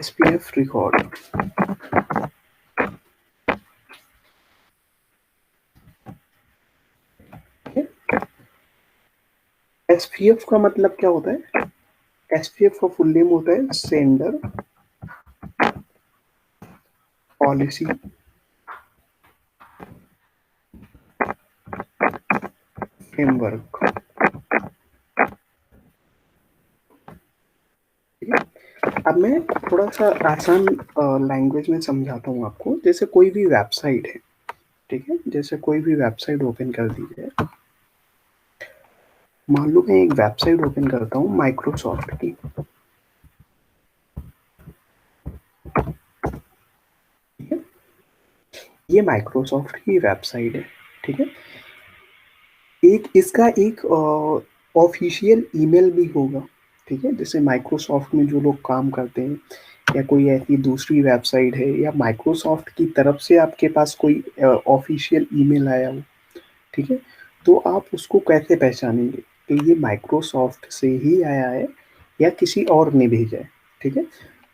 SPF record. SPF का मतलब क्या होता है? SPF का फुल नेम होता है सेंडर पॉलिसी फ्रेमवर्क। अब मैं थोड़ा सा आसान लैंग्वेज में समझाता हूँ आपको। जैसे कोई भी वेबसाइट है, ठीक है, जैसे कोई भी वेबसाइट ओपन कर दीजिए। मान लो मैं एक वेबसाइट ओपन करता हूँ माइक्रोसॉफ्ट की, ठीक है, ये माइक्रोसॉफ्ट की वेबसाइट है, ठीक है। एक इसका एक ऑफिशियल ईमेल भी होगा, ठीक है। जैसे माइक्रोसॉफ्ट में जो लोग काम करते हैं या कोई ऐसी दूसरी वेबसाइट है या माइक्रोसॉफ्ट की तरफ से आपके पास कोई ऑफिशियल ईमेल आया हो, ठीक है, तो आप उसको कैसे पहचानेंगे कि ये माइक्रोसॉफ्ट से ही आया है या किसी और ने भेजा है, ठीक है।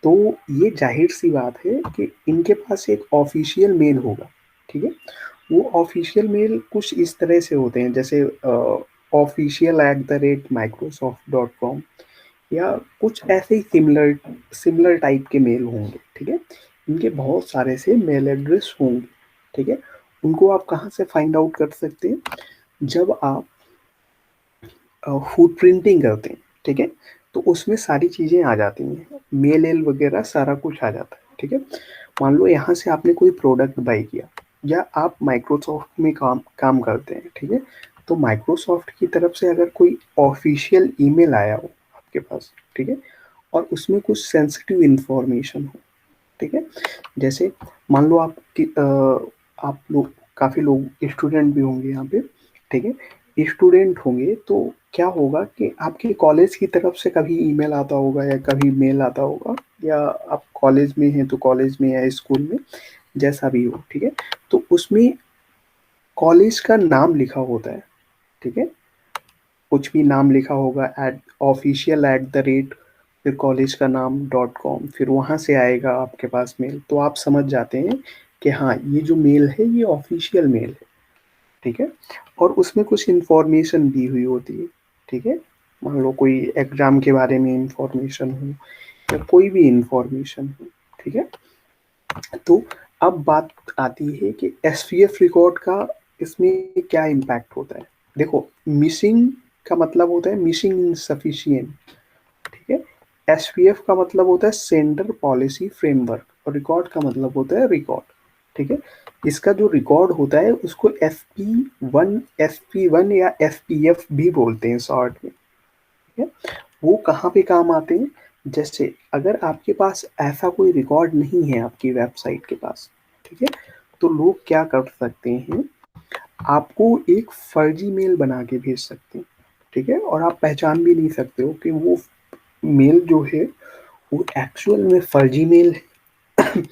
तो ये जाहिर सी बात है कि इनके पास एक ऑफिशियल मेल होगा, ठीक है। वो ऑफिशियल मेल कुछ इस तरह से होते हैं, जैसे official@microsoft.com या कुछ ऐसे ही सिमिलर सिमिलर टाइप के मेल होंगे, ठीक है। इनके बहुत सारे से मेल एड्रेस होंगे, ठीक है। उनको आप कहाँ से फाइंड आउट कर सकते हैं? जब आप फूड प्रिंटिंग करते हैं, ठीक है, तो उसमें सारी चीज़ें आ जाती हैं, मेल एल वगैरह सारा कुछ आ जाता है, ठीक है। मान लो यहाँ से आपने कोई प्रोडक्ट बाई किया या आप माइक्रोसॉफ्ट में काम करते हैं, ठीक है, तो माइक्रोसॉफ्ट की तरफ से अगर कोई ऑफिशियल ईमेल आया हो आपके पास, ठीक है, और उसमें कुछ सेंसिटिव इंफॉर्मेशन हो, ठीक है, जैसे मान लो आप लोग काफ़ी लोग स्टूडेंट भी होंगे यहाँ पे, ठीक है। स्टूडेंट होंगे तो क्या होगा कि आपके कॉलेज की तरफ से कभी ईमेल आता होगा या कभी मेल आता होगा, या आप कॉलेज में हैं तो कॉलेज में या स्कूल में जैसा भी हो, ठीक है, तो उसमें कॉलेज का नाम लिखा होता है, ठीक है, कुछ भी नाम लिखा होगा official@, फिर कॉलेज का नाम .com, फिर वहाँ से आएगा आपके पास मेल, तो आप समझ जाते हैं कि हाँ ये जो मेल है ये ऑफिशियल मेल है, ठीक है। और उसमें कुछ इन्फॉर्मेशन दी हुई होती है, ठीक है। मान लो कोई एग्जाम के बारे में इंफॉर्मेशन हो या कोई भी इंफॉर्मेशन हो, ठीक है। तो अब बात आती है कि SPF रिकॉर्ड का इसमें क्या इम्पैक्ट होता है। देखो, मिसिंग का मतलब होता है मिसिंग इनसफिशिएंट, ठीक है। SPF का मतलब होता है सेंडर पॉलिसी फ्रेमवर्क, और रिकॉर्ड का मतलब होता है रिकॉर्ड, ठीक है। इसका जो रिकॉर्ड होता है उसको FP1 या SPF भी बोलते हैं शॉर्ट में, ठीक है। वो कहाँ पे काम आते हैं? जैसे अगर आपके पास ऐसा कोई रिकॉर्ड नहीं है आपकी वेबसाइट के पास, ठीक है, तो लोग क्या कर सकते हैं, आपको एक फर्जी मेल बना के भेज सकते हैं, ठीक है, और आप पहचान भी नहीं सकते हो कि वो मेल जो है वो एक्चुअल में फर्जी मेल है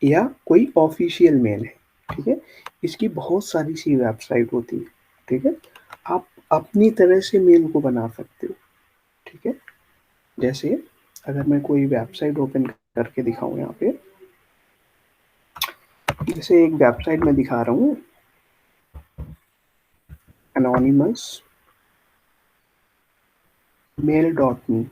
या कोई ऑफिशियल मेल है, ठीक है। इसकी बहुत सारी सी वेबसाइट होती है, ठीक है। आप अपनी तरह से मेल को बना सकते हो, ठीक है। जैसे अगर मैं कोई वेबसाइट ओपन करके दिखाऊं यहाँ पे, जैसे एक वेबसाइट में दिखा रहा हूँ एनोनिमस mail.me,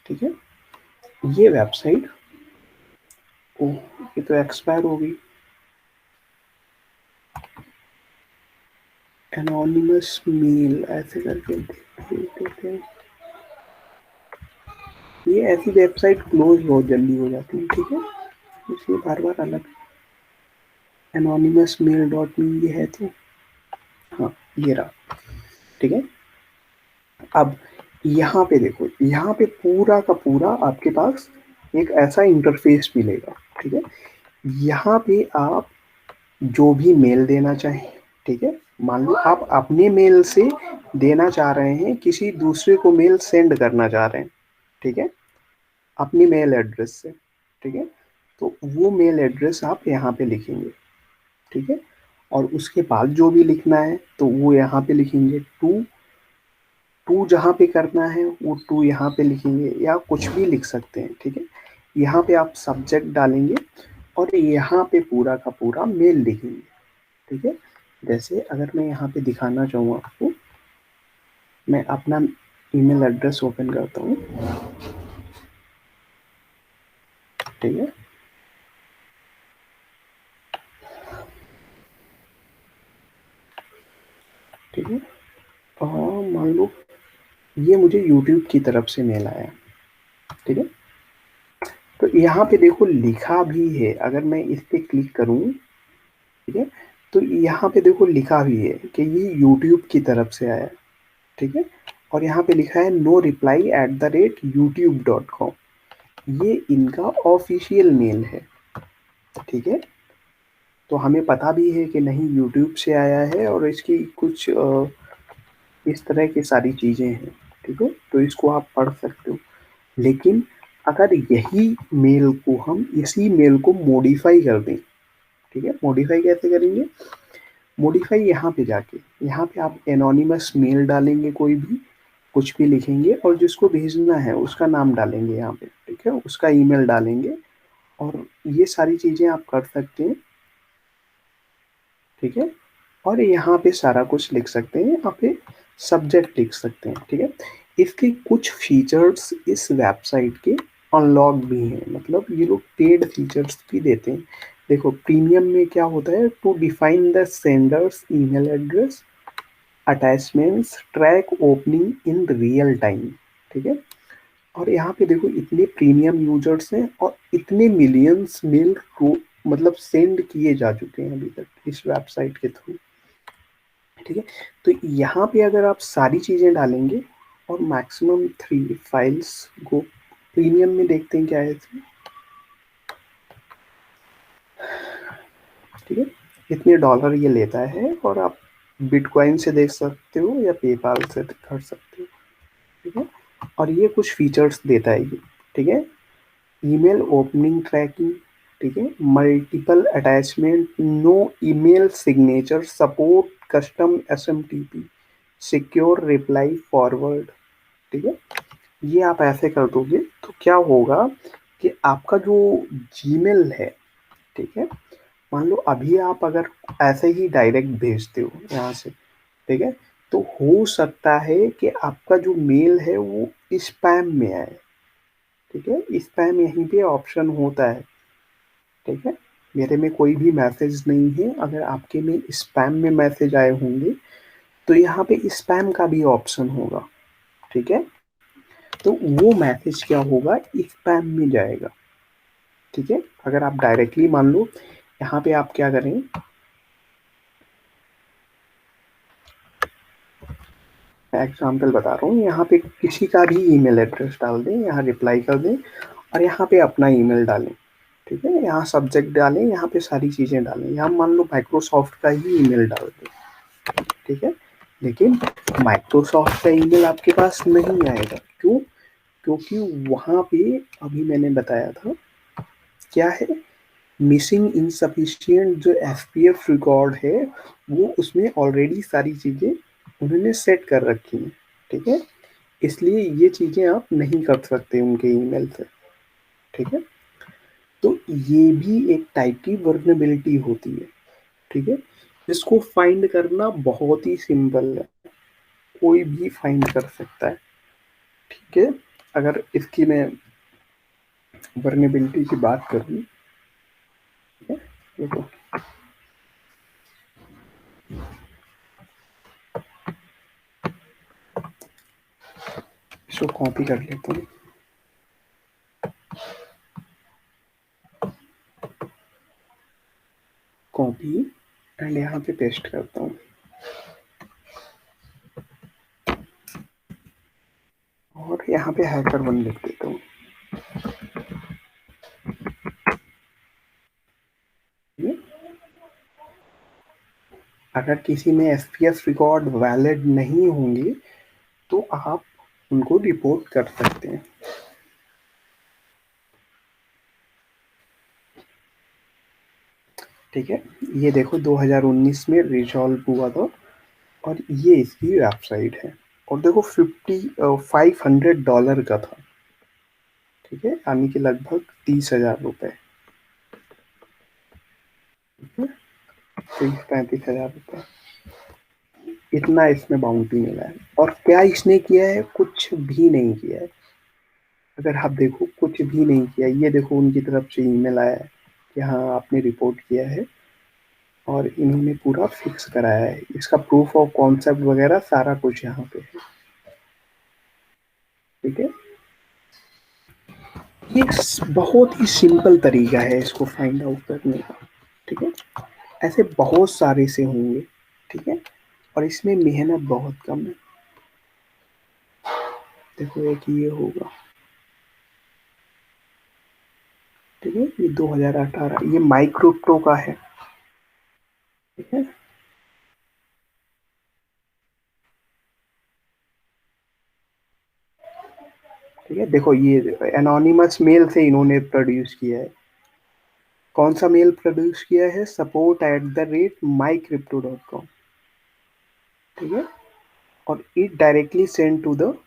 ठीक है। ये वेबसाइट, ओह ये तो एक्सपायर हो गई, एनोनिमस मेल ऐसे करके देख देते हैं। ये ऐसी वेबसाइट क्लोज बहुत जल्दी हो जाती है, ठीक है, इसलिए बार बार अलग एनोनिमस mail.me ये है तो हाँ ये रहा, ठीक है। अब यहाँ पे देखो, यहाँ पे पूरा का पूरा आपके पास एक ऐसा इंटरफेस मिलेगा, ठीक है। यहाँ पे आप जो भी मेल देना चाहें, ठीक है, मान लो आप अपने मेल से देना चाह रहे हैं, किसी दूसरे को मेल सेंड करना चाह रहे हैं, ठीक है, अपनी मेल एड्रेस से, ठीक है, तो वो मेल एड्रेस आप यहाँ पे लिखेंगे, ठीक है। और उसके बाद जो भी लिखना है तो वो यहाँ पे लिखेंगे टू। टू जहाँ पे करना है वो टू यहाँ पे लिखेंगे, या कुछ भी लिख सकते हैं, ठीक है। यहाँ पे आप सब्जेक्ट डालेंगे और यहाँ पे पूरा का पूरा मेल लिखेंगे, ठीक है। जैसे अगर मैं यहाँ पे दिखाना चाहूँ आपको, मैं अपना ईमेल एड्रेस ओपन करता हूँ, ठीक है। ठीक है, और मान लो ये मुझे यूट्यूब की तरफ से मेल आया, ठीक है। तो यहाँ पे देखो लिखा भी है, अगर मैं इस पे क्लिक करूँ, ठीक है, तो यहाँ पे देखो लिखा भी है कि ये यूट्यूब की तरफ से आया, ठीक है। और यहाँ पे लिखा है no reply@youtube.com, ये इनका ऑफिशियल मेल है, ठीक है। तो हमें पता भी है कि नहीं यूट्यूब से आया है और इसकी कुछ इस तरह की सारी चीज़ें हैं, ठीक है। तो इसको आप पढ़ सकते हो। लेकिन अगर यही मेल को हम इसी मेल को मॉडिफाई कर दें, ठीक है, मॉडिफाई कैसे करेंगे? मॉडिफाई यहाँ पे जाके, यहाँ पे आप एनोनिमस मेल डालेंगे, कोई भी कुछ भी लिखेंगे और जिसको भेजना है उसका नाम डालेंगे यहाँ पे, ठीक है, उसका ईमेल डालेंगे और ये सारी चीज़ें आप कर सकते हैं, ठीक है। और यहाँ पे सारा कुछ लिख सकते हैं, यहाँ पे सब्जेक्ट लिख सकते हैं, ठीक है। इसके कुछ फीचर्स इस वेबसाइट के अनलॉक भी हैं, मतलब ये लोग पेड फीचर्स भी देते हैं। देखो प्रीमियम में क्या होता है, to define the sender's email address, attachments, track opening in real time, ठीक है। और यहाँ पे देखो इतने प्रीमियम यूजर्स हैं और इतने मिलियंस मेल को मतलब सेंड किए जा चुके हैं अभी तक इस वेबसाइट के थ्रू, ठीक है। तो यहाँ पे अगर आप सारी चीज़ें डालेंगे और मैक्सिमम 3 फाइल्स को प्रीमियम में देखते हैं क्या है इसमें, ठीक है। इतने डॉलर ये लेता है और आप बिटकॉइन से देख सकते हो या पेपाल से कर सकते हो, ठीक है। और ये कुछ फीचर्स देता है ये, ठीक है। ईमेल ओपनिंग ट्रैकिंग, ठीक है, multiple attachment, no email signature, support custom SMTP, secure reply forward, ठीक है। ये आप ऐसे कर दोगे तो क्या होगा कि आपका जो जीमेल है, ठीक है, मान लो अभी आप अगर ऐसे ही डायरेक्ट भेजते हो यहाँ से, ठीक है, तो हो सकता है कि आपका जो मेल है वो स्पैम में आए, ठीक है। स्पैम यहीं पे ऑप्शन होता है, ठीक है। मेरे में कोई भी मैसेज नहीं है, अगर आपके में स्पैम में मैसेज आए होंगे तो यहाँ पे स्पैम का भी ऑप्शन होगा, ठीक है। तो वो मैसेज क्या होगा, स्पैम में जाएगा, ठीक है। अगर आप डायरेक्टली मान लो यहाँ पे आप क्या करें, मैं एग्जाम्पल बता रहा हूँ, यहाँ पे किसी का भी ईमेल एड्रेस डाल दें, यहाँ रिप्लाई कर दें और यहाँ पे अपना ईमेल डालें, ठीक है। यहाँ सब्जेक्ट डालें, यहाँ पे सारी चीज़ें डालें, यहाँ मान लो माइक्रोसॉफ्ट का ही ईमेल डाल दें, ठीक है। लेकिन माइक्रोसॉफ्ट का ईमेल आपके पास नहीं आएगा, क्यों? क्योंकि वहाँ पे अभी मैंने बताया था क्या है, मिसिंग इनसफिशिएंट जो एफपीएफ रिकॉर्ड है वो उसमें ऑलरेडी सारी चीज़ें उन्होंने सेट कर रखी हैं, ठीक है। इसलिए ये चीज़ें आप नहीं कर सकते उनके ईमेल से, ठीक है। तो ये भी एक टाइप की वर्नेबिलिटी होती है, ठीक है। इसको फाइंड करना बहुत ही सिंपल है, कोई भी फाइंड कर सकता है, ठीक है। अगर इसकी मैं वर्नेबिलिटी की बात करूँ, ठीक है, देखो इसको कॉपी कर लेता हूँ, कॉपी एंड यहाँ पे पेस्ट करता हूँ और यहाँ पे हैकर वन लिख देता हूँ, ठीक है? अगर किसी में एफपीएस रिकॉर्ड वैलिड नहीं होंगे तो आप उनको रिपोर्ट कर सकते हैं। ठीक है, ये देखो 2019 में रिजॉल्व हुआ था और ये इसकी वेबसाइट है और देखो $500 का था। ठीक है, यानी कि लगभग 30,000 रुपये। ठीक है, 30-35 हज़ार रुपये, इतना इसमें बाउंटी मिला है। और क्या इसने किया है? कुछ भी नहीं किया है। अगर आप देखो, कुछ भी नहीं किया। ये देखो उनकी तरफ से ईमेल आया है कि हाँ आपने रिपोर्ट किया है और इन्होंने पूरा फिक्स कराया है। इसका प्रूफ ऑफ कॉन्सेप्ट वगैरह सारा कुछ यहाँ पे है। ठीक है, ये बहुत ही सिंपल तरीका है इसको फाइंड आउट करने का। ठीक है, ऐसे बहुत सारे से होंगे। ठीक है, और इसमें मेहनत बहुत कम है। देखो एक ये होगा। ठीक है, ये 2018, ये माइक्रोप्रो का है। ठीक है, ठीक है, देखो ये एनोनिमस मेल से इन्होंने प्रोड्यूस किया है। कौन सा मेल प्रोड्यूस किया है? support@mycrypto.com। ठीक है, और it directly send to the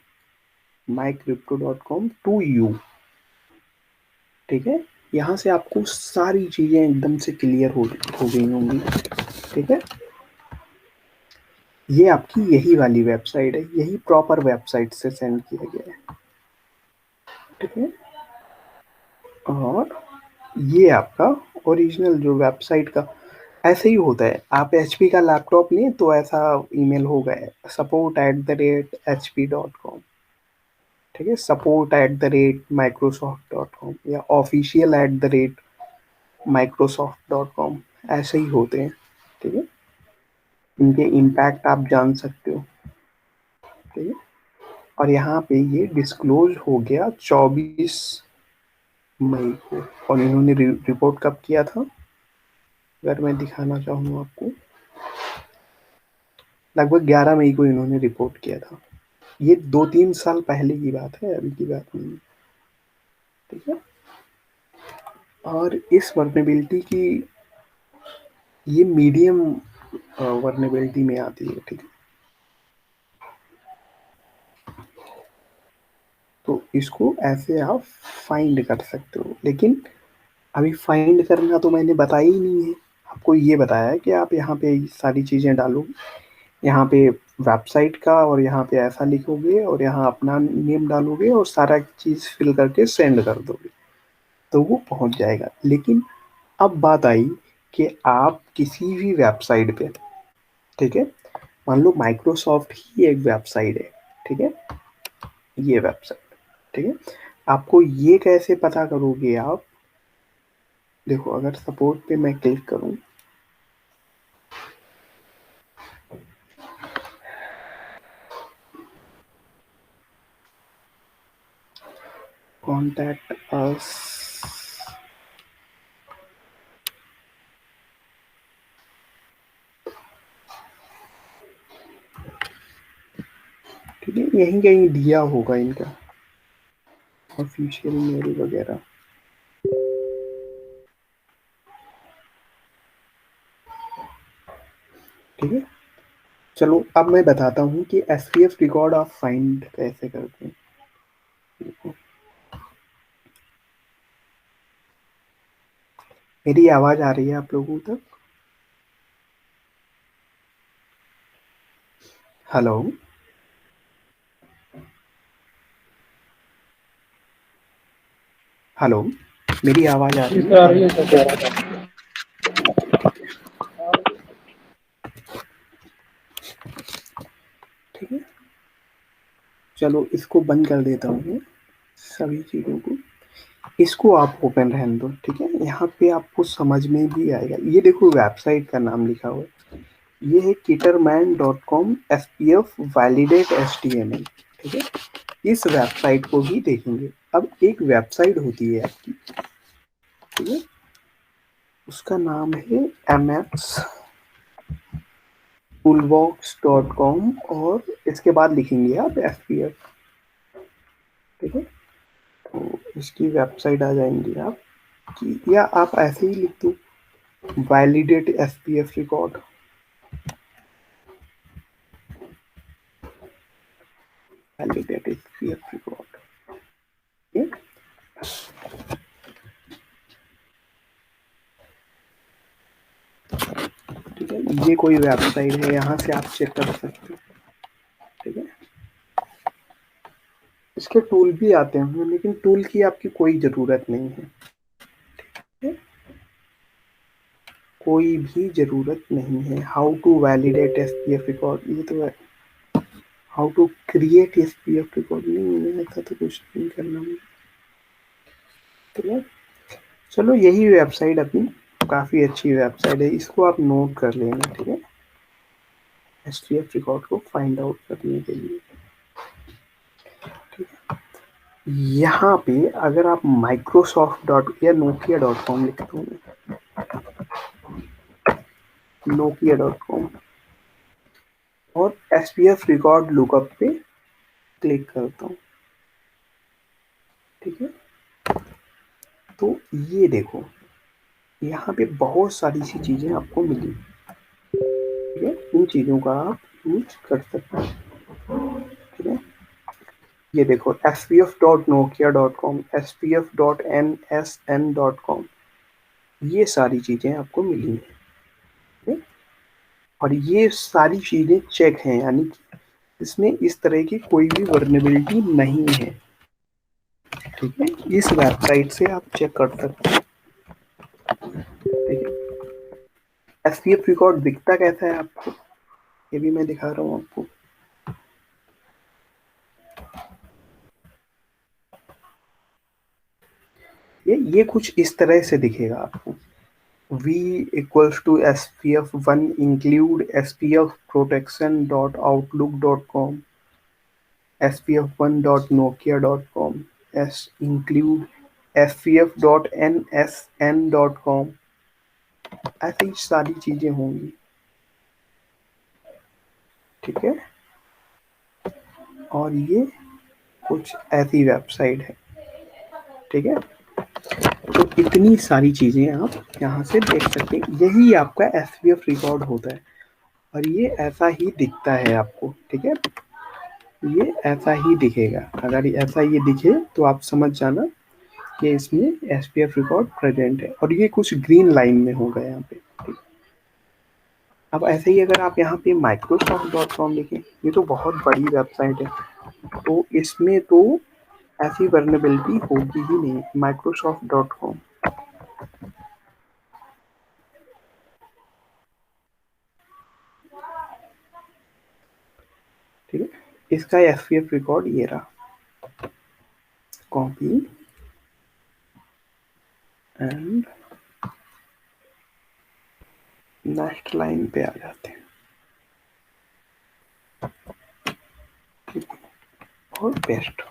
mycrypto.com to you. ठीक है, यहाँ से आपको सारी चीजें एकदम से क्लियर हो गई होंगी। ठीक है, ये आपकी यही वाली वेबसाइट है, यही प्रॉपर वेबसाइट से सेंड किया गया है। ठीक है, और ये आपका ओरिजिनल जो वेबसाइट का ऐसे ही होता है। आप एचपी का लैपटॉप लें तो ऐसा ईमेल होगा, support@hp.com। ठीक है, support@microsoft.com या official@microsoft.com, ऐसे ही होते हैं। ठीक है, इनके इम्पैक्ट आप जान सकते हो। ठीक है, और यहाँ पे ये डिस्क्लोज हो गया 24 मई को। और इन्होंने रिपोर्ट कब किया था? अगर मैं दिखाना चाहूँ आपको, लगभग 11 मई को इन्होंने रिपोर्ट किया था। ये 2-3 साल पहले की बात है, अभी की बात नहीं है। ठीक है, और इस वर्नेबिलिटी की, ये मीडियम वर्नेबिलिटी में आती है। ठीक है, तो इसको ऐसे आप फाइंड कर सकते हो। लेकिन अभी फाइंड करना तो मैंने बताया ही नहीं है। आपको ये बताया है कि आप यहाँ पे सारी चीज़ें डालो, यहाँ पे वेबसाइट का, और यहाँ पे ऐसा लिखोगे और यहाँ अपना नेम डालोगे और सारा चीज़ फिल करके सेंड कर दोगे तो वो पहुँच जाएगा। लेकिन अब बात आई कि आप किसी भी वेबसाइट पे, ठीक है, मान लो माइक्रोसॉफ्ट ही एक वेबसाइट है। ठीक है, ये वेबसाइट, ठीक है, आपको ये कैसे पता करोगे आप? देखो अगर सपोर्ट पे मैं क्लिक करूं, कॉन्टैक्ट अस, ठीक है, यहीं कहीं दिया होगा इनका ऑफिशियल मेल वगैरह। ठीक है, चलो अब मैं बताता हूँ कि एसपीएफ रिकॉर्ड आप फाइंड कैसे करते हैं। मेरी आवाज आ रही है आप लोगों तक? हेलो, हेलो, मेरी आवाज आ रही आ रही है है? सर। ठीक है, चलो इसको बंद कर देता हूँ मैं, सभी चीज़ों को। इसको आप ओपन रहने दो। ठीक है, यहाँ पे आपको समझ में भी आएगा। ये देखो वेबसाइट का नाम लिखा हुआ है, ये है kitterman.com SPF वैलिडेट HTML। ठीक है, इस वेबसाइट को भी देखेंगे। अब एक वेबसाइट होती है आपकी, ठीक है, उसका नाम है mx toolbox.com और इसके बाद लिखेंगे आप SPF। ठीक है, तो इसकी वेबसाइट आ जाएंगी आप कि, या आप ऐसे ही लिख दो validate SPF record, validate SPF record, ठीक है। ये कोई वेबसाइट है, यहाँ से आप चेक कर सकते हो, ठीक है। इसके टूल भी आते हैं, लेकिन टूल की आपकी कोई ज़रूरत नहीं है, ठीक है? कोई भी ज़रूरत नहीं है। How to validate SPF record, ये तो है। How to create SPF record, नहीं ऐसा तो कुछ नहीं करना मुझे, ठीक है। चलो यही वेबसाइट अपनी काफ़ी अच्छी वेबसाइट है, इसको आप नोट कर लेना, ठीक है, एसपीएफ रिकॉर्ड को फाइंड आउट करने के लिए, ठीक है। यहाँ पे अगर आप माइक्रोसॉफ्ट डॉट या नोकिया डॉट कॉम लिखते हो, नोकिया डॉट कॉम, और एसपीएफ रिकॉर्ड लुकअप पे क्लिक करता हूँ, ठीक है। तो ये देखो, यहाँ पे बहुत सारी सी चीज़ें आपको मिली, ठीक है। इन चीज़ों का आप यूज कर सकते हैं, ठीक है। ये देखो spf.nokia.com, spf.nsn.com, ये सारी चीज़ें आपको मिली हैं, ठीक है? और ये सारी चीज़ें चेक हैं, यानी कि इसमें इस तरह की कोई भी वर्नेबिलिटी नहीं है, ठीक है। इस वेबसाइट से आप चेक कर सकते हैं, ठीक है। एसपीएफ रिकॉर्ड दिखता कैसा है आपको, ये भी मैं दिखा रहा हूँ आपको। ये कुछ इस तरह से दिखेगा आपको। V equals to SPF1 include spfprotection.outlook.com, spf1.nokia.com, s include spf.nsn.com, ऐसी सारी चीजें होंगी, ठीक है। और ये कुछ ऐसी वेबसाइट है, ठीक है। तो इतनी सारी चीजें आप यहाँ से देख सकते हैं, यही आपका एसपीएफ रिकॉर्ड होता है, और ये ऐसा ही दिखता है आपको, ठीक है। ये ऐसा ही दिखेगा, अगर ऐसा ये दिखे तो आप समझ जाना कि इसमें एसपीएफ रिकॉर्ड प्रेजेंट है, और ये कुछ ग्रीन लाइन में होगा यहाँ पे, ठीक। अब ऐसे ही अगर आप यहाँ पे microsoft.com लिखें, ये तो बहुत बड़ी वेबसाइट है, तो इसमें तो ऐसी वर्नेबिलिटी होगी ही नहीं। microsoft.com, ठीक है। इसका एसपीएफ रिकॉर्ड ये रहा, कॉपी एंड नेक्स्ट लाइन पे आ जाते हैं, ठीक है, और पेस्ट।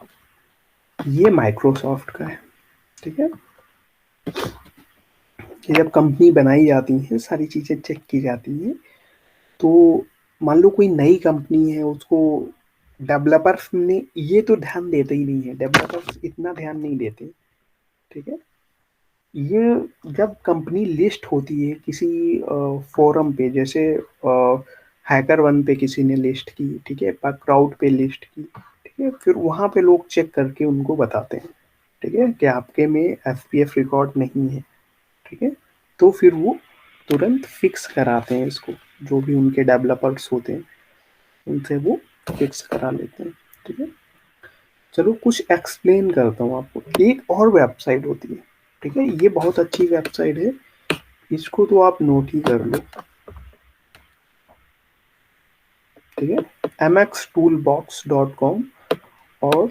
ये माइक्रोसॉफ्ट का है, ठीक है। कि जब कंपनी बनाई जाती है, सारी चीज़ें चेक की जाती हैं, तो मान लो कोई नई कंपनी है, उसको डेवलपर्स ने ये तो ध्यान देते ही नहीं है, डेवलपर्स इतना ध्यान नहीं देते, ठीक है। ये जब कंपनी लिस्ट होती है किसी फोरम पे, जैसे हैकर वन पे किसी ने लिस्ट की, ठीक है, क्राउड पे लिस्ट की, ठीक है, फिर वहाँ पे लोग चेक करके उनको बताते हैं, ठीक है, कि आपके में एसपीएफ रिकॉर्ड नहीं है, ठीक है। तो फिर वो तुरंत फिक्स कराते हैं इसको, जो भी उनके डेवलपर्स होते हैं उनसे वो फिक्स करा लेते हैं, ठीक है। चलो कुछ एक्सप्लेन करता हूँ आपको। एक और वेबसाइट होती है, ठीक है, ये बहुत अच्छी वेबसाइट है, इसको तो आप नोट ही कर लो, ठीक है, mxtoolbox.com और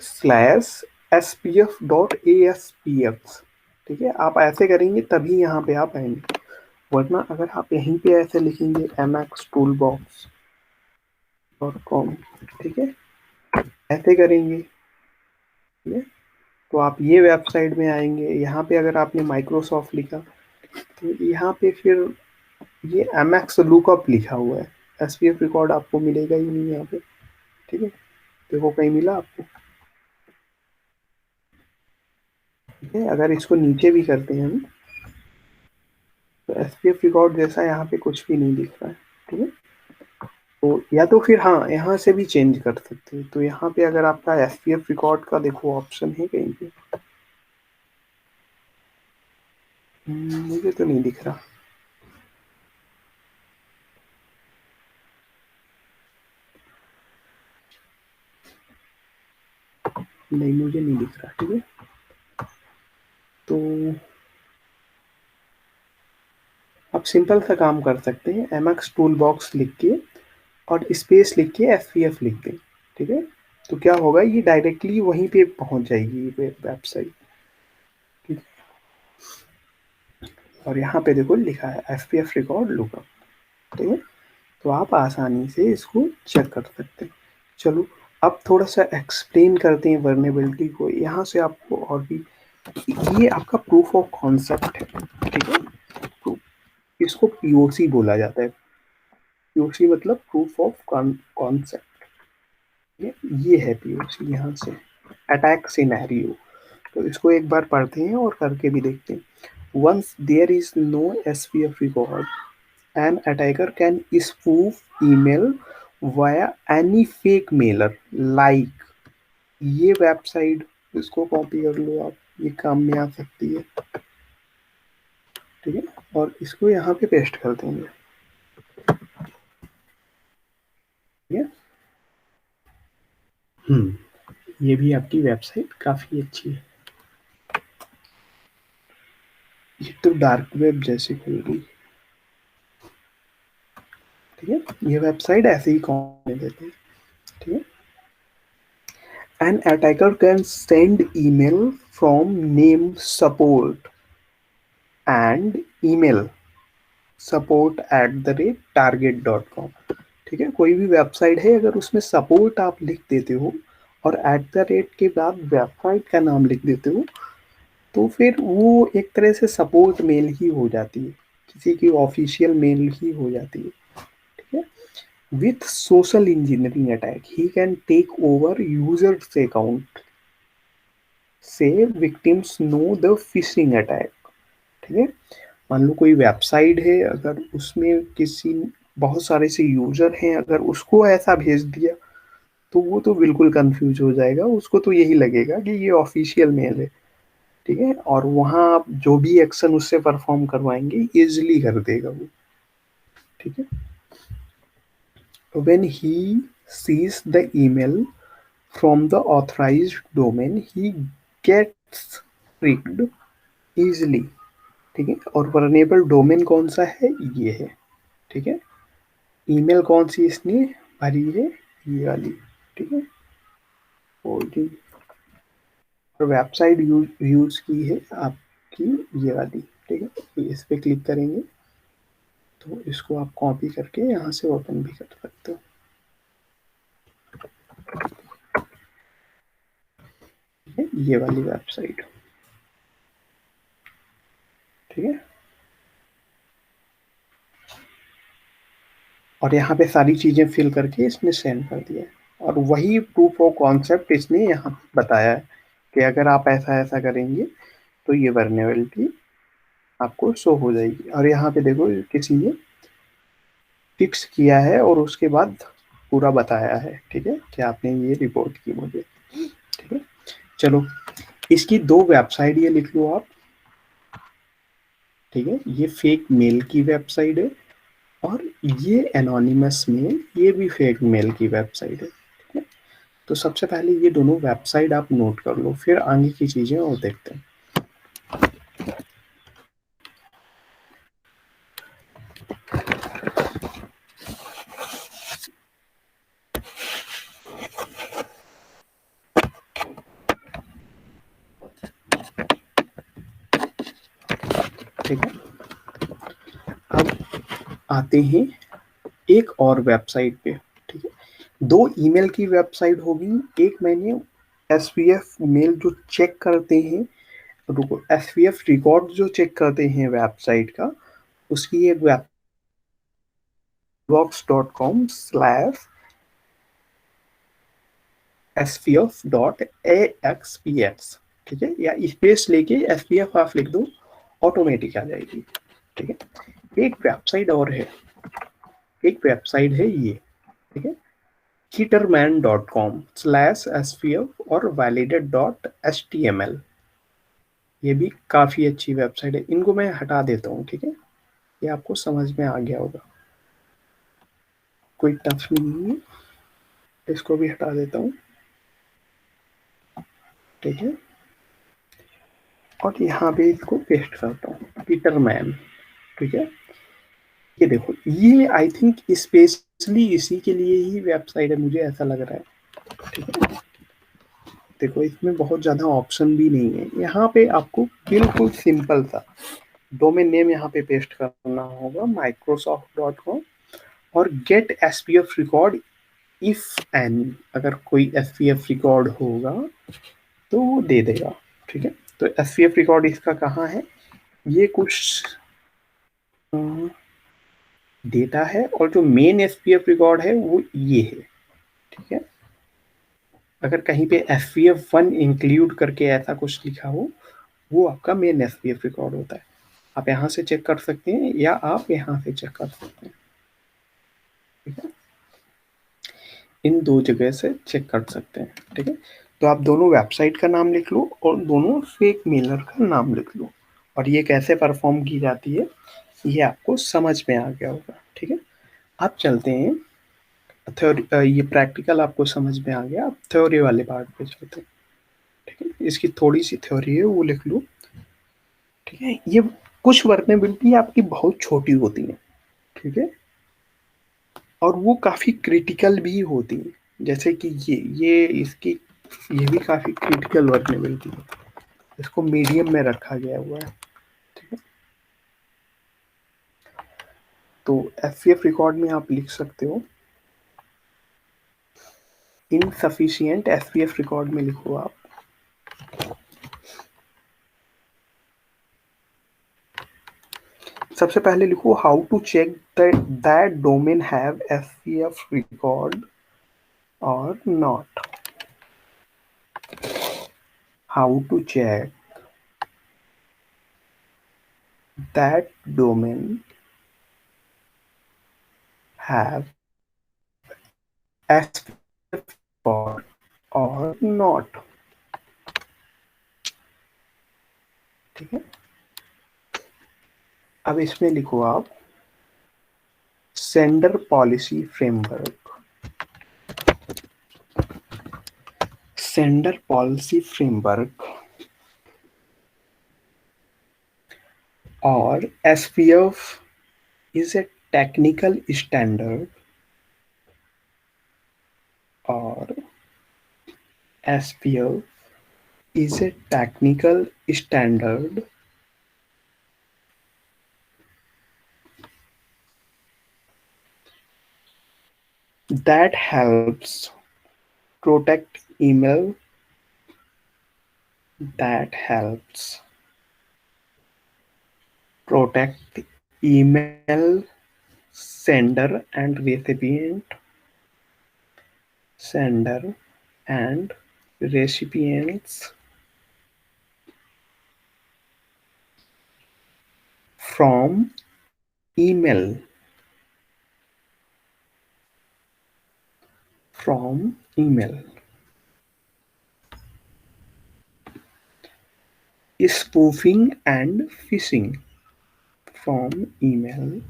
/spf.aspx, ठीक है। आप ऐसे करेंगे तभी यहाँ पे आप आएंगे, वरना अगर आप यहीं पे ऐसे लिखेंगे mxtoolbox.com, ठीक है, ऐसे करेंगे, ठीक है, तो आप ये वेबसाइट में आएंगे। यहाँ पे अगर आपने माइक्रोसॉफ्ट लिखा, तो यहाँ पे फिर ये mx लुकअप लिखा हुआ है, एसपीएफ रिकॉर्ड आपको मिलेगा ही नहीं यहाँ पे, ठीक है। देखो कहीं मिला आपको, ठीक है। अगर इसको नीचे भी करते हैं हम, तो एसपीएफ रिकॉर्ड जैसा यहाँ पे कुछ भी नहीं दिख रहा है, ठीक है। तो या तो फिर हाँ, यहाँ से भी चेंज कर सकते हैं। तो यहाँ पे अगर आपका एसपीएफ रिकॉर्ड का देखो ऑप्शन है कहीं पे, मुझे तो नहीं दिख रहा। नहीं, मुझे नहीं दिख रहा, ठीक है। तो आप सिंपल सा काम कर सकते हैं, एमएक्स टूल बॉक्स लिख के और स्पेस लिख के एसपीएफ लिख दें, ठीक है। तो क्या होगा, ये डायरेक्टली वहीं पे पहुंच जाएगी वेबसाइट, ठीक है। और यहाँ पे देखो लिखा है एसपीएफ रिकॉर्ड लुकअप, ठीक है। तो आप आसानी से इसको चेक कर सकते हैं। चलो अब थोड़ा सा एक्सप्लेन करते हैं वर्नेबिलिटी को। यहाँ से आपको और भी, ये आपका प्रूफ ऑफ कॉन्सेप्ट है, ठीक है। तो इसको पीओसी बोला जाता है। पीओसी मतलब प्रूफ ऑफ कॉन्सेप्ट, ये है पीओसी। यहाँ से अटैक सिनेरियो, तो इसको एक बार पढ़ते हैं और करके भी देखते हैं। Once there is no SPF record, an attacker can spoof email via any fake mailer like ये वेबसाइट, इसको कॉपी कर लो आप, ये काम में आ सकती है, ठीक है। और इसको यहाँ पे पेस्ट कर देंगे, ठीक है। ये भी आपकी वेबसाइट काफी अच्छी है। ये तो डार्क वेब जैसी खुल गई, ठीक है। ये वेबसाइट ऐसे ही कॉपी देते हैं, ठीक है। An attacker can send email from name support and email support@target.com, ठीक है। कोई भी वेबसाइट है, अगर उसमें सपोर्ट आप लिख देते हो और @ के बाद वेबसाइट का नाम लिख देते हो, तो फिर वो एक तरह से सपोर्ट मेल ही हो जाती है, किसी की ऑफिशियल मेल ही हो जाती है, ठीक है। With social engineering attack he can take over users account से victims know the phishing attack, ठीक है। मान लो कोई वेबसाइट है, अगर उसमें किसी बहुत सारे से यूजर हैं, अगर उसको ऐसा भेज दिया तो वो तो बिल्कुल कंफ्यूज हो जाएगा। उसको तो यही लगेगा कि ये ऑफिशियल मेल है, ठीक है। और वहाँ आप जो भी एक्शन उससे परफॉर्म करवाएंगे इजिली कर देगा वो, ठीक है। When he sees the email from the authorised domain he gets tricked easily, ठीक है। और वर्नेबल डोमेन कौन सा है, ये है, ठीक है। ईमेल कौन सी इसने भरी है, ये वाली, ठीक है। होल्डिंग और वेबसाइट यूज की है आपकी ये वाली, ठीक है। इस पे क्लिक करेंगे तो इसको आप कॉपी करके यहाँ से ओपन भी कर सकते हो, ठीक है। ये वाली वेबसाइट, ठीक है। और यहाँ पे सारी चीजें फिल करके इसने सेंड कर दिया है। और वही प्रूफ ऑफ कॉन्सेप्ट इसने यहाँ बताया है कि अगर आप ऐसा ऐसा करेंगे तो ये वर्नेबिलिटी आपको शो हो जाएगी। और यहाँ पे देखो किसी ने फिक्स किया है और उसके बाद पूरा बताया है, ठीक है, कि आपने ये रिपोर्ट की मुझे, ठीक है। चलो इसकी दो वेबसाइट ये लिख लो आप, ठीक है। ये फेक मेल की वेबसाइट है और ये एनोनिमस मेल, ये भी फेक मेल की वेबसाइट है, ठीक है। तो सबसे पहले ये दोनों वेबसाइट आप नोट कर लो, फिर आगे की चीजें और देखते हैं, ठीक है। अब आते हैं एक और वेबसाइट पे, ठीक है। दो ईमेल की वेबसाइट होगी। एक मैंने एसपीएफ मेल जो चेक करते हैं, रुको, एसपीएफ रिकॉर्ड जो चेक करते हैं वेबसाइट का, उसकी एक वेब box.com/spf.axpx, ठीक है। या स्पेस लेके एसपीएफ आप लिख दो, ऑटोमेटिक आ जाएगी, ठीक है। एक वेबसाइट और है, एक वेबसाइट है ये, ठीक है, kitterman.com/spf और validated.html। ये भी काफ़ी अच्छी वेबसाइट है, इनको मैं हटा देता हूँ, ठीक है। ये आपको समझ में आ गया होगा, कोई टफ नहीं है, इसको भी हटा देता हूँ, ठीक है। और यहाँ पे इसको पेस्ट करता हूँ, पीटरमैन, ठीक है। ये देखो, ये आई थिंक स्पेशली इसी के लिए ही वेबसाइट है, मुझे ऐसा लग रहा है, ठीक है। देखो इसमें बहुत ज़्यादा ऑप्शन भी नहीं है, यहाँ पे आपको बिल्कुल सिंपल सा डोमेन नेम यहाँ पे पेस्ट करना होगा microsoft.com और get SPF record if any, अगर कोई SPF रिकॉर्ड होगा तो वो दे देगा, ठीक है। तो SPF रिकॉर्ड इसका कहाँ है, ये कुछ देता है, और जो मेन SPF रिकॉर्ड है वो ये है, ठीक है। अगर कहीं पे SPF1 इंक्लूड करके ऐसा कुछ लिखा हो, वो आपका मेन SPF रिकॉर्ड होता है। आप यहाँ से चेक कर सकते हैं या आप यहाँ से चेक कर सकते हैं, ठीक है। इन दो जगह से चेक कर सकते हैं, ठीक है। तो आप दोनों वेबसाइट का नाम लिख लो और दोनों फेक मेलर का नाम लिख लो, और ये कैसे परफॉर्म की जाती है ये आपको समझ में आ गया होगा, ठीक है। आप चलते हैं थ्योरी, ये प्रैक्टिकल आपको समझ में आ गया, आप थ्योरी वाले पार्ट पे चलते हैं, ठीक है। इसकी थोड़ी सी थ्योरी है वो लिख लो, ठीक है। ये कुछ वर्नेबिलिटी आपकी बहुत छोटी होती है, ठीक है, और वो काफ़ी क्रिटिकल भी होती है, जैसे कि ये इसकी, ये भी काफ़ी क्रिटिकल वर्नेबिलिटी है, इसको मीडियम में रखा गया हुआ है, ठीक है। तो SPF रिकॉर्ड में आप लिख सकते हो इनसफिशियंट, SPF रिकॉर्ड में लिखो आप सबसे पहले लिखो how to check that domain have SPF record और not, how to check that domain have SPF or not, ठीक है। अब इसमें लिखो आप sender policy framework, sender policy framework और SPF is a technical standard, or SPF is a technical standard that helps protect email, that helps protect email sender and recipient, sender and recipients from email, from email, spoofing and phishing, from email,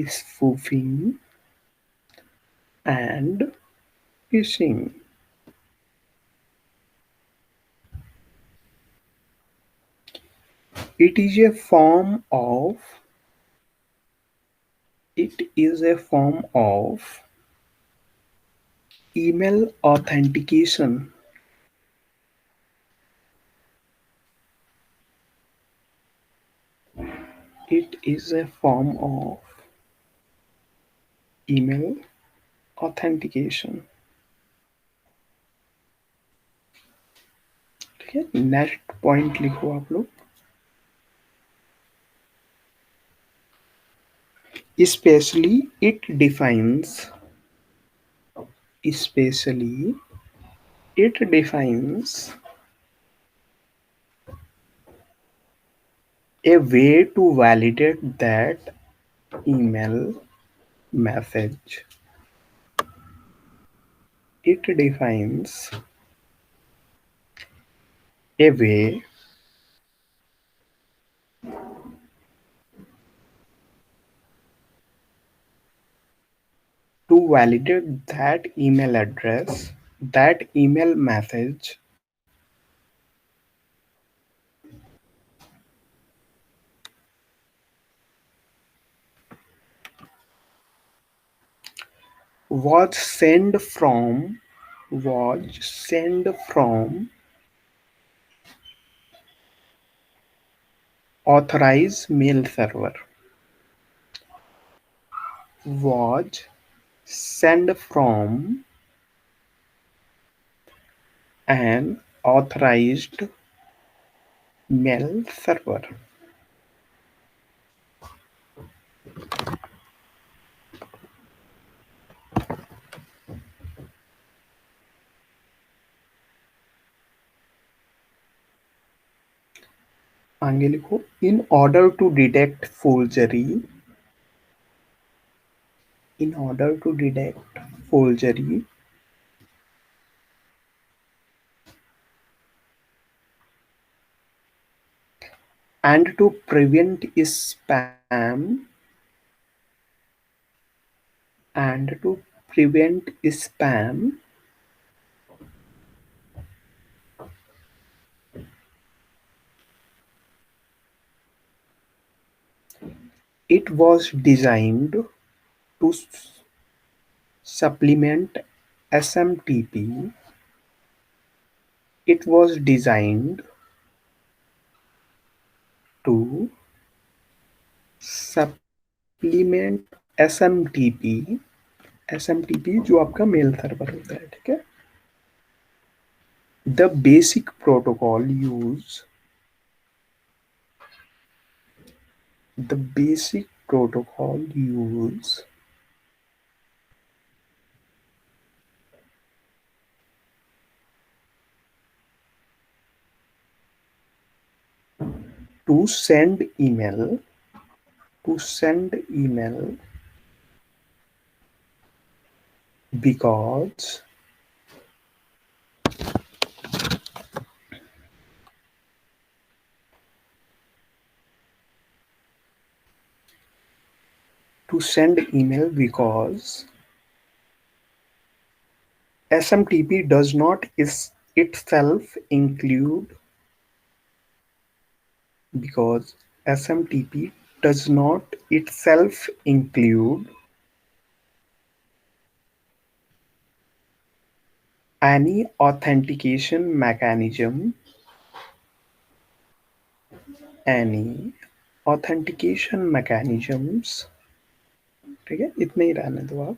spoofing and phishing. It is a form of, it is a form of email authentication. It is a form of email authentication, ठीक है। Next point लिखो आप लोग, specially it defines, specially it defines A way to validate that email message. It defines a way to validate that email address, that email message was sent from authorized mail server. Was sent from an authorized mail server. आगे लिखो in order to detect forgery, in order to detect forgery, and to prevent spam, and to prevent spam, it was designed to supplement SMTP. It was designed to supplement SMTP, SMTP जो आपका mail server होता है, ठीक है. The basic protocol use, the basic protocol use to send email, to send email because to send email because SMTP does not itself include, because SMTP does not itself include any authentication mechanism, any authentication mechanisms, ठीक है, इतने ही रहने दो आप.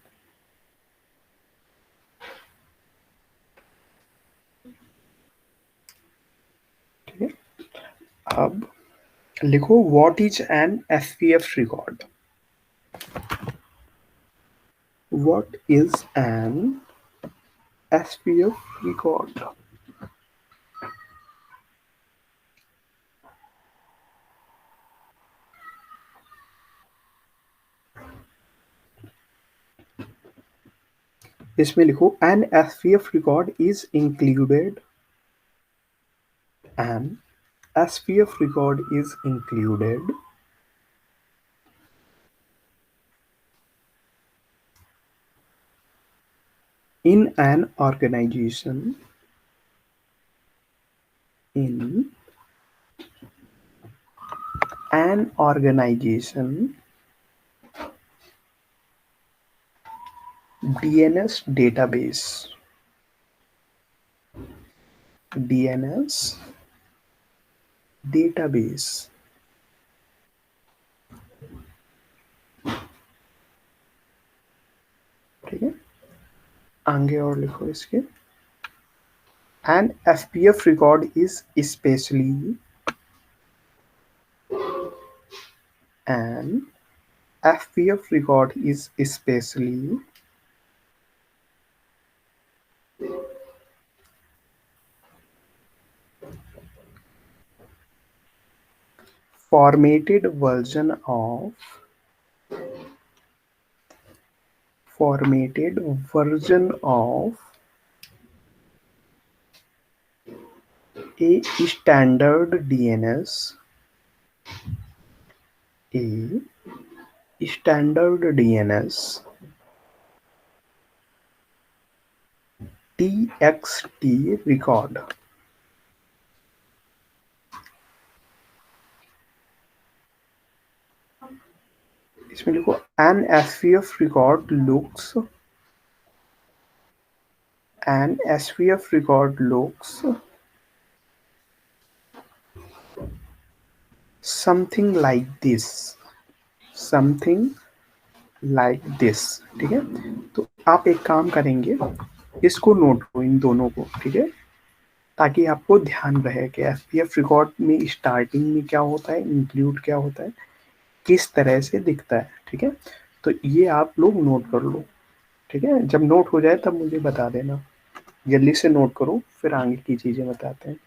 ठीक है, अब लिखो what is an SPF record. What is an SPF record. इसमें लिखो an SPF record is included, an SPF record is included in an organization, in an organization DNS database, DNS database. ठीक है, आगे और लिखो इसके. An SPF record is especially, an SPF record is especially formatted version of formatted version of a standard DNS, a standard DNS TXT record. इसमें लिखो an SVF record looks an SVF record looks something like this, something like this। ठीक है, तो आप एक काम करेंगे, इसको नोट करो इन दोनों को, ठीक है, ताकि आपको ध्यान रहे कि एसपीएफ रिकॉर्ड में स्टार्टिंग में क्या होता है, इंक्लूड क्या होता है, किस तरह से दिखता है। ठीक है, तो ये आप लोग नोट कर लो। ठीक है, जब नोट हो जाए तब मुझे बता देना, जल्दी से नोट करो, फिर आगे की चीजें बताते हैं।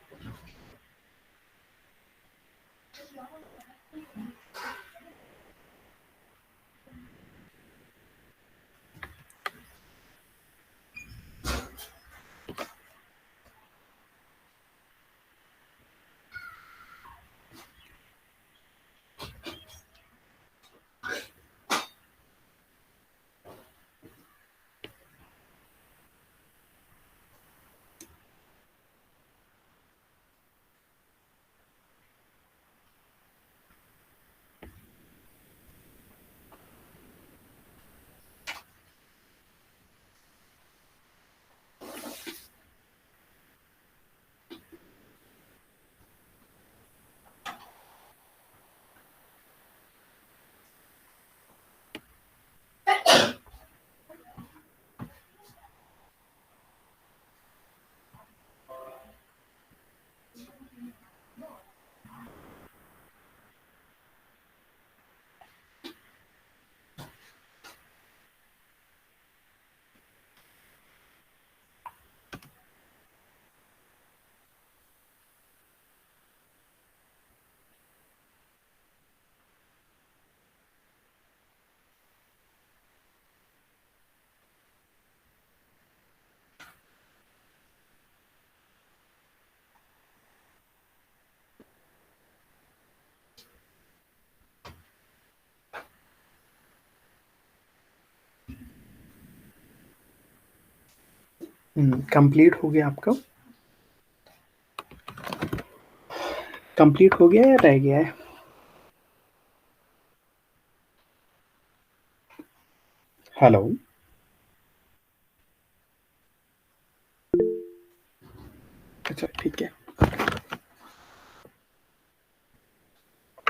कंप्लीट हो गया आपका? कंप्लीट हो गया या रह गया है? हेलो, अच्छा ठीक है,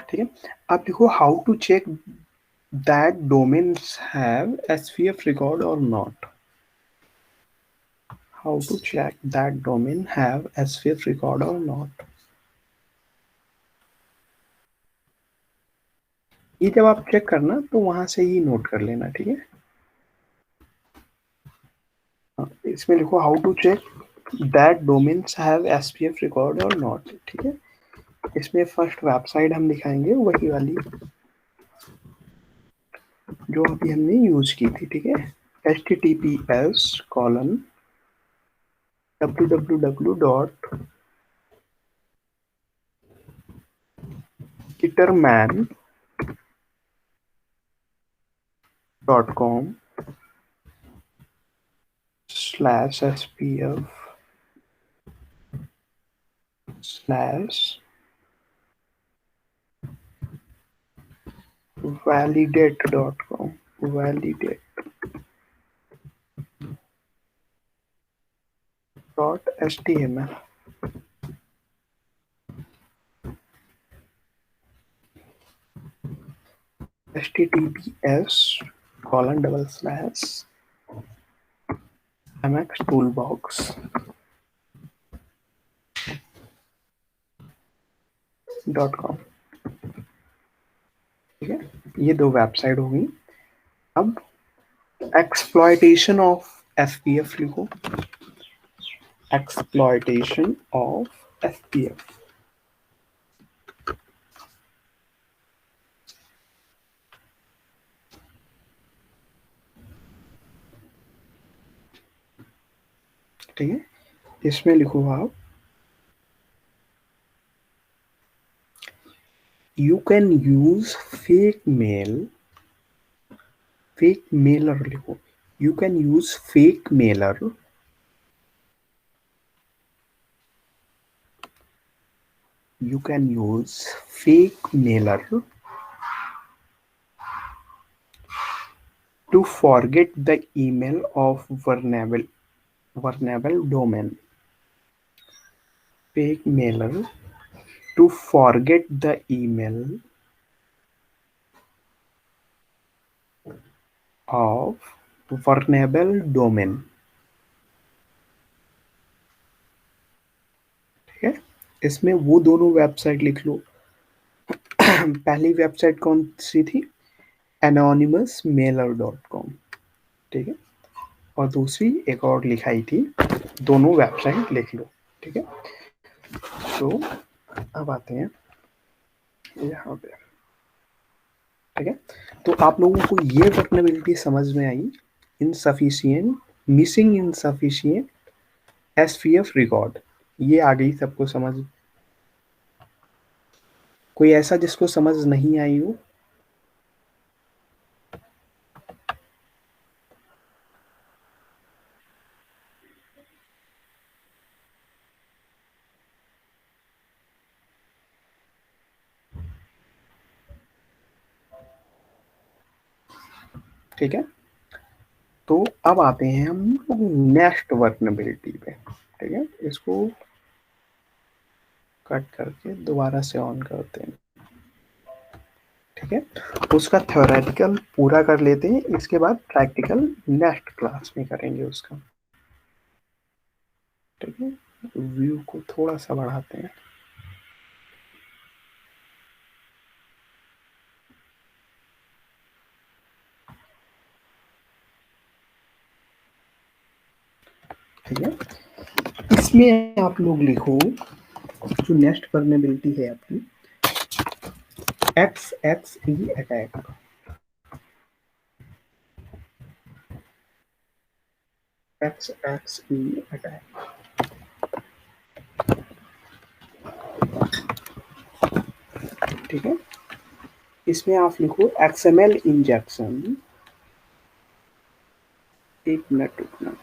ठीक है। आप लिखो how to check that domains have SVF record और not. How to check that domain have SVF record और नॉट। ये जब आप चेक करना तो वहां से ही नोट कर लेना, ठीक है। इसमें लिखो how to check that domains have SPF record और नॉट, ठीक है। इसमें फर्स्ट वेबसाइट हम दिखाएंगे वही वाली जो अभी हमने यूज की थी, ठीक है। https://kitterman.com/validate.com validate.html। https://mxtoolbox.com, ठीक है। ये दो वेबसाइट हो गई। अब एक्सप्लॉयटेशन ऑफ एफपीएफ लिखो, एक्सप्लॉयटेशन ऑफ एफपीएफ। ठीक है, इसमें लिखो आप you can use fake mailer लिखो, you can use fake mailer, you can use fake mailer to forget the email of vulnerable domain. Fake mailer to forget the email of vulnerable domain. ठीक है, इसमें वो दोनों website लिख लो। पहली website कौन सी थी? anonymousmailer.com। ठीक है, और दूसरी एक और लिखाई थी, दोनों वेबसाइट लिख लो। ठीक है, तो अब आते हैं यहाँ पे। ठीक है, तो आप लोगों को ये वर्नेबिलिटी समझ में आई, insufficient, missing insufficient SPF record, ये आ गई सबको समझ? कोई ऐसा जिसको समझ नहीं आई हो? ठीक है, तो अब आते हैं हम नेक्स्ट वर्नेबिलिटी पे। ठीक है, इसको कट करके दोबारा से ऑन करते हैं। ठीक है, उसका थ्योरेटिकल पूरा कर लेते हैं, इसके बाद प्रैक्टिकल नेक्स्ट क्लास में करेंगे उसका। ठीक है, व्यू को थोड़ा सा बढ़ाते हैं। ठीक है, इसमें आप लोग लिखो, जो नेक्स्ट वर्नेबिलिटी है आपकी, XXE अटैक। XXE attack. ठीक है, इसमें आप लिखो XML इंजेक्शन। एक मिनट रुकना।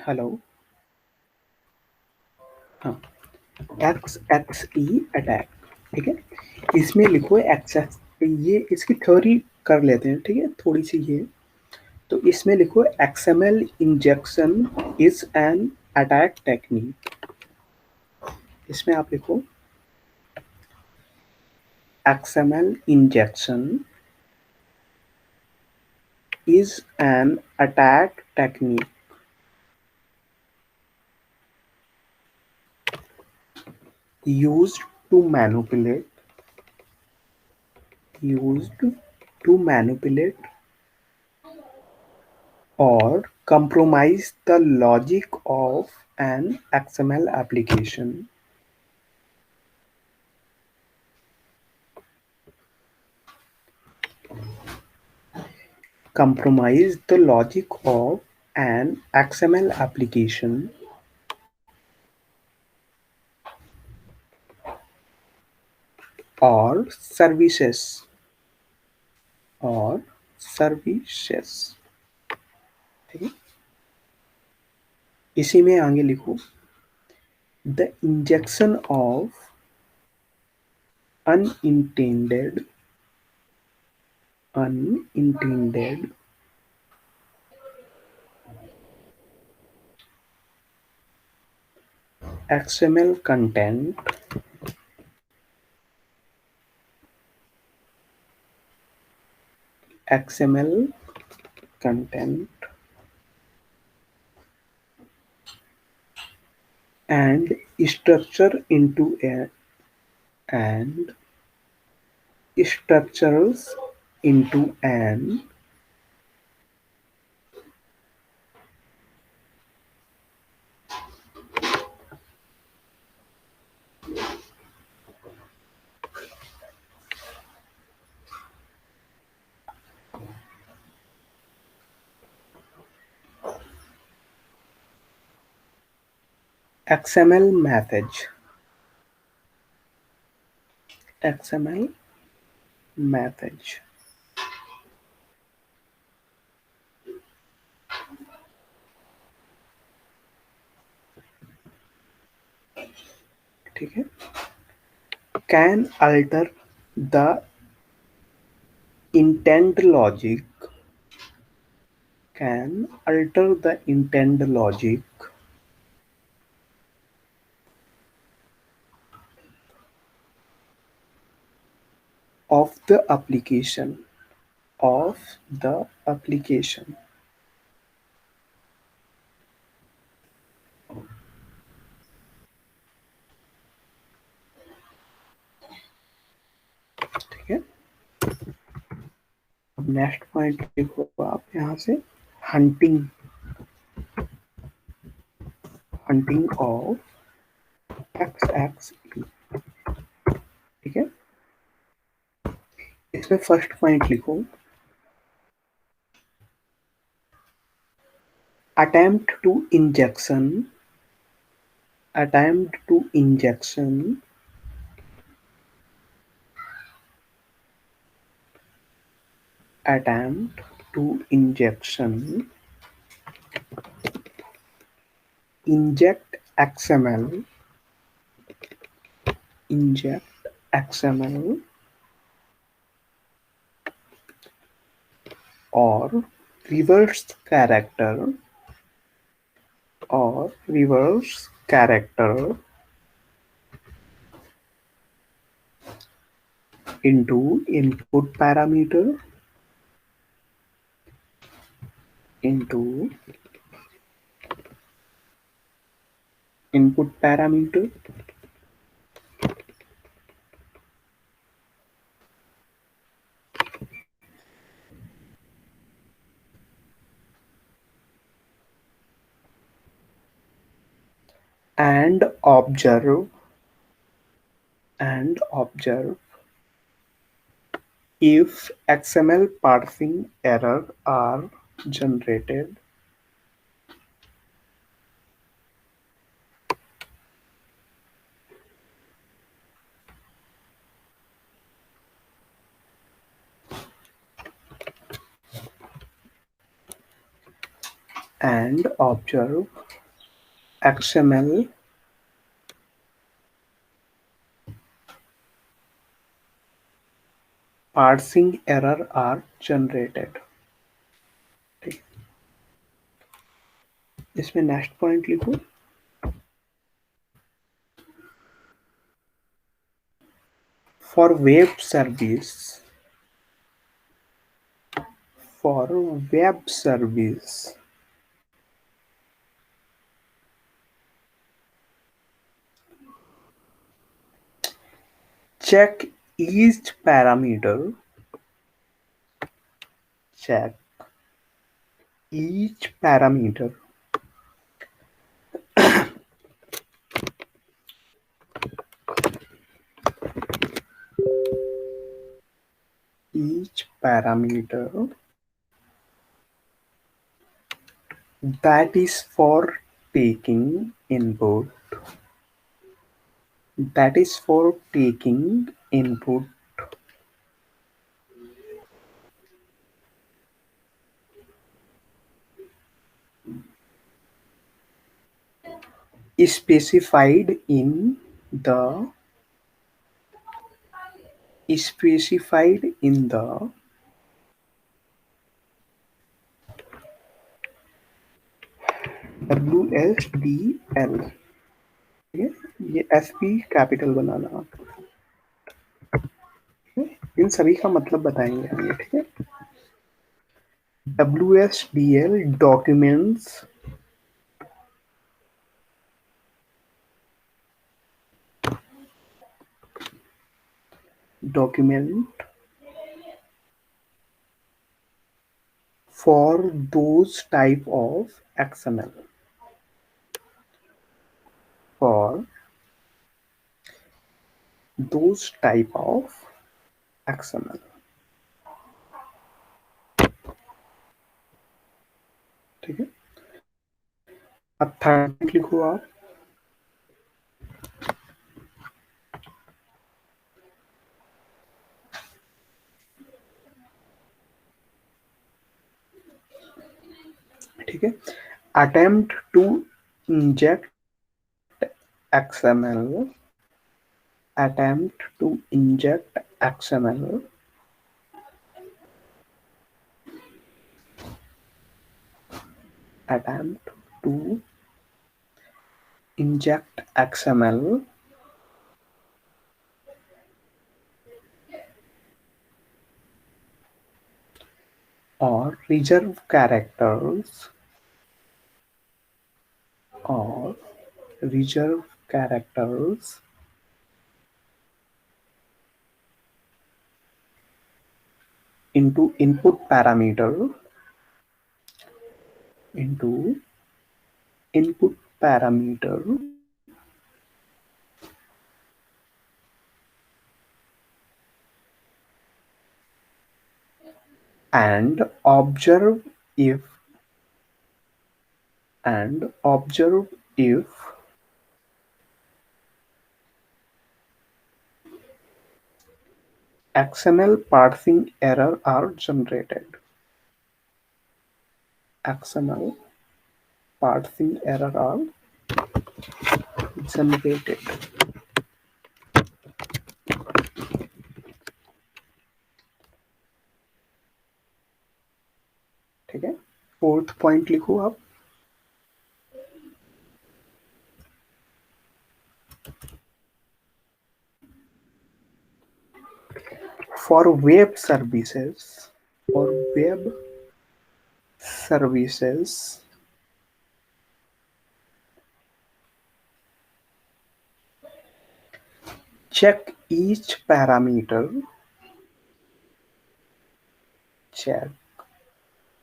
हेलो। हाँ, XXE अटैक। ठीक है, इसमें लिखो एक्सेस, ये इसकी थ्योरी कर लेते हैं। ठीक है, थोड़ी सी ये, तो इसमें लिखो XML injection is an attack technique. इसमें आप लिखो XML injection is an attack technique used to manipulate or compromise the logic of an XML application. Compromise the logic of an XML application or services or services। ठीक है, इसी में आगे लिखो, the injection of unintended unintended XML content XML content and structure into a and structures into an XML message XML message ठीक है, can alter the intent logic can alter the intent logic of the application of the application ठीक है। अब next point लिखो आप यहाँ से, hunting hunting of x x, ठीक है। इसमें फर्स्ट पॉइंट लिखो, attempt to injection attempt to injection attempt to inject XML inject XML or reverse character reverse character into into input parameter and observe if XML parsing error are generated and observe XML parsing error are generated। ठीक, इसमें next point लिखो, for web service for web service check each parameter check each parameter each parameter that is for taking input that is for taking input specified in the specified in the WSDL। ठीक है, ये S P capital बनाना आप, ठीक है? इन सभी का मतलब बताएंगे हम ये, ठीक है। WSDL document for those type of XML, for those type of XML, ठीक है। अब थर्ड लिखो आप, ठीक है। attempt to inject XML, attempt to inject XML attempt to inject XML or reserve characters or reserve characters into into input parameter and if observe if XML parsing error are generated, XML parsing error are generated, ठीक है। Fourth point लिखो आप, for web services, for web services check each parameter, check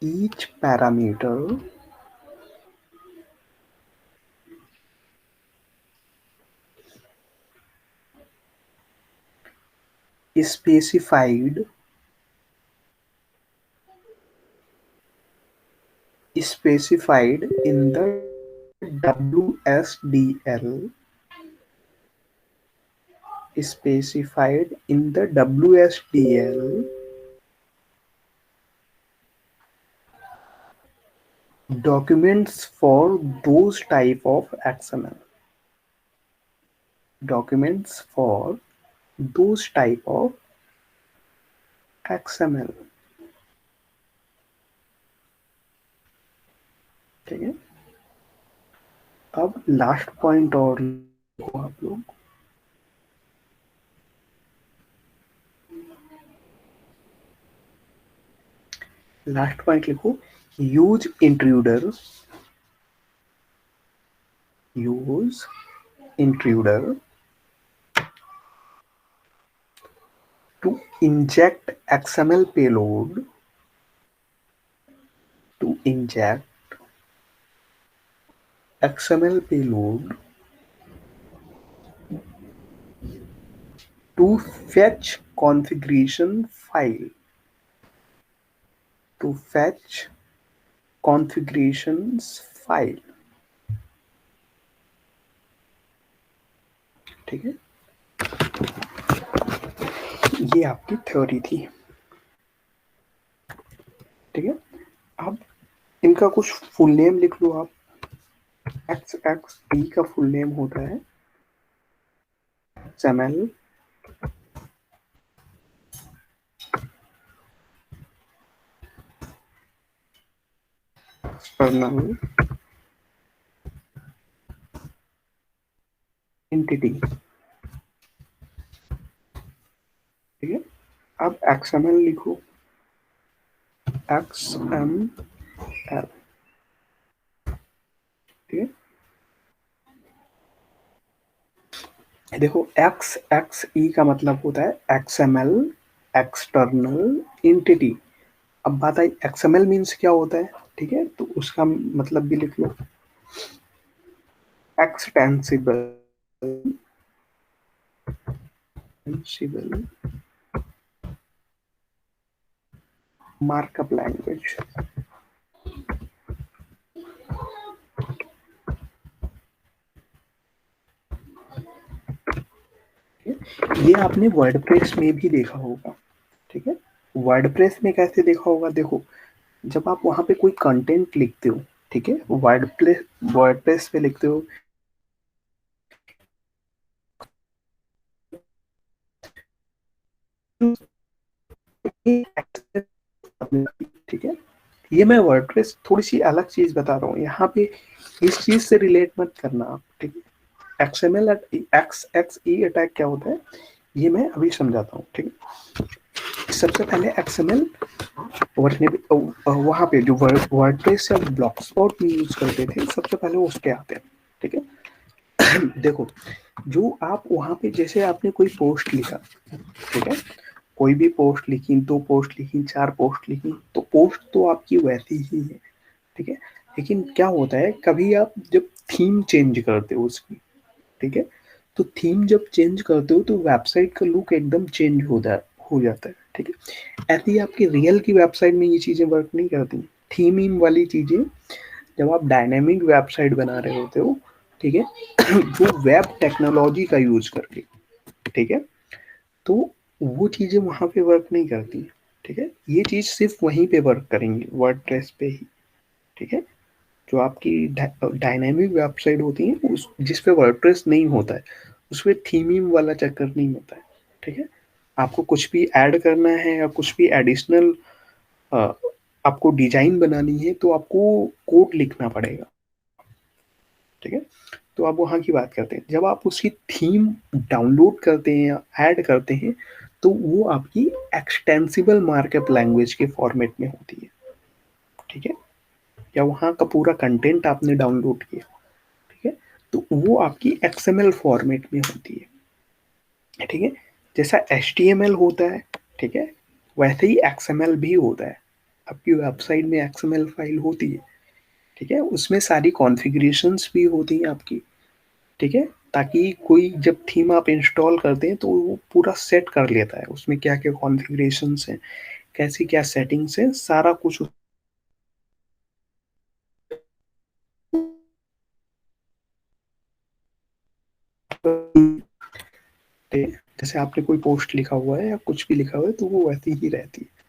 each parameter specified in the WSDL, specified in the WSDL documents for those type of XML, documents for those type of XML, ठीक है। अब last point और लिखो आप लोग, last point लिखो, use intruder, use intruder to inject XML payload, to inject XML payload to fetch configuration file, to fetch configurations file, ठीक है। ये आपकी थ्योरी थी, ठीक है। अब इनका कुछ फुल नेम लिख लो आप, XXE का फुल नेम होता है XML एक्सटर्नल एंटिटी। ठीक है, अब XML लिखो, XML। ठीक है, देखो XXE का मतलब होता है XML एक्सटर्नल एंटिटी। अब बात आई XML मीन्स क्या होता है। ठीक है, तो उसका मतलब भी लिख लो, एक्सटेंसिबल मार्कअप लैंग्वेज। ये आपने वर्डप्रेस में भी देखा होगा। ठीक है, वर्डप्रेस में कैसे देखा होगा, देखो जब आप वहां पे कोई कंटेंट लिखते हो, ठीक है, वर्डप्रेस पे लिखते हो, ठीक है, ये मैं वर्डप्रेस थोड़ी सी अलग चीज बता रहा हूँ यहाँ पे, इस चीज से रिलेट मत करना आप। ठीक है, एक्सएमएल एक्स एक्स ई अटैक क्या होता है ये मैं अभी समझाता हूँ। ठीक है, सबसे पहले एक्सएमएल वहां पे जो वर्डप्रेस या ब्लॉक स्पॉट में यूज करते थे, सबसे पहले वो उसके आते हैं। ठीक है, देखो जो आप वहां पे जैसे आपने कोई पोस्ट लिखा, ठीक है, कोई भी पोस्ट लिखी, 2 पोस्ट लिखी, 4 पोस्ट लिखी, तो पोस्ट तो आपकी वैसी ही है। ठीक है, लेकिन क्या होता है कभी आप जब थीम चेंज करते हो उसकी, ठीक है, तो थीम जब चेंज करते हो तो वेबसाइट का लुक एकदम चेंज हो जाता है। ठीक है, ऐसे ही आपकी रियल की वेबसाइट में ये चीज़ें वर्क नहीं करती। थीमिंग वाली चीज़ें जब आप डायनेमिक वेबसाइट बना रहे होते हो, ठीक है, जो वेब टेक्नोलॉजी का यूज करके, ठीक है, तो वो चीज़ें वहाँ पे वर्क नहीं करती। ठीक है, ये चीज़ सिर्फ वहीं पे वर्क करेंगी, वर्डप्रेस पे ही। ठीक है, जो आपकी डायनेमिक वेबसाइट होती है उस जिस पे वर्डप्रेस नहीं होता है, उसमें थीमिंग वाला चक्कर नहीं होता है। ठीक है, आपको कुछ भी ऐड करना है या कुछ भी एडिशनल आपको डिजाइन बनानी है तो आपको कोड लिखना पड़ेगा। ठीक है, तो आप वहाँ की बात करते हैं, जब आप उसकी थीम डाउनलोड करते हैं या ऐड करते हैं तो वो आपकी एक्सटेंसिबल मार्कअप लैंग्वेज के फॉर्मेट में होती है। ठीक है, या वहाँ का पूरा कंटेंट आपने डाउनलोड किया, ठीक है, तो वो आपकी XML फॉर्मेट में होती है। ठीक है, जैसा HTML होता है, ठीक है, वैसे ही XML भी होता है। आपकी वेबसाइट में XML फाइल होती है, ठीक है, उसमें सारी कॉन्फ़िगरेशंस भी होती हैं आपकी। ठीक है, ताकि कोई जब थीम आप इंस्टॉल करते हैं तो वो पूरा सेट कर लेता है उसमें क्या क्या कॉन्फ़िगरेशंस हैं, कैसी क्या सेटिंग्स हैं, सारा कुछ जैसे आपने कोई पोस्ट लिखा हुआ है या कुछ भी लिखा हुआ है तो वो वैसी ही रहती है।